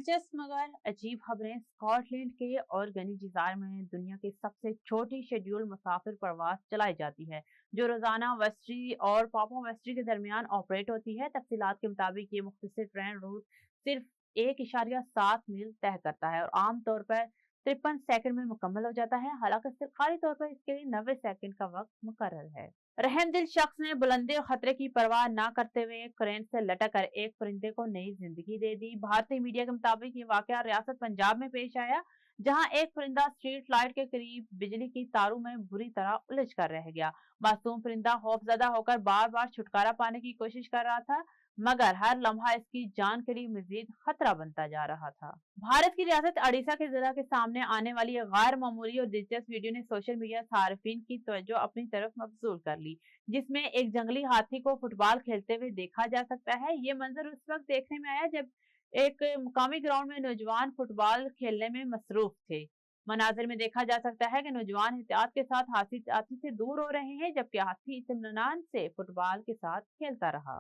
दिलचस्प मगर अजीब खबरें स्कॉटलैंड के ऑर्गनी जिज़ार में दुनिया की सबसे छोटी शेड्यूल मुसाफिर परवाज चलाई जाती है, जो रोजाना वेस्ट्री और पापुआ वेस्ट्री के दरमियान ऑपरेट होती है। तफसीलात के मुताबिक ये मुख्तसर ट्रेन रूट सिर्फ 1.7 मील तय करता है और आमतौर पर 53 सेकंड में मुकम्मल हो जाता है। हालांकि सरकारी तौर पर इसके लिए 90 सेकंड का वक्त मुकर्रर है। रहमदिल शख्स ने बुलंदी और खतरे की परवाह न करते हुए क्रेन से लटक कर एक परिंदे को नई जिंदगी दे दी। भारतीय मीडिया के मुताबिक ये वाकया रियासत पंजाब में पेश आया, जहां एक परिंदा स्ट्रीट लाइट के करीब बिजली की तारों में बुरी तरह उलझ कर रह गया। मासूम परिंदा खौफजदा होकर बार बार छुटकारा पाने की कोशिश कर रहा था, मगर हर लम्हा इसकी जान के लिए मजीद खतरा बनता जा रहा था। भारत की रियासत उड़ीसा के जिला के सामने आने वाली ये गैर मामूली और दिलचस्प वीडियो ने सोशल मीडिया सार्फिन की तवज्जो अपनी तरफ मबजूल कर ली, जिसमें एक जंगली हाथी को फुटबॉल खेलते हुए देखा जा सकता है। ये मंजर उस वक्त देखने में आया जब एक मुकामी ग्राउंड में नौजवान फुटबॉल खेलने में मसरूफ थे। मनाजिर में देखा जा सकता है कि नौजवान एहतियात के साथ हाथी से दूर हो रहे हैं, जबकि हाथी इत्मीनान से फुटबॉल के साथ खेलता रहा।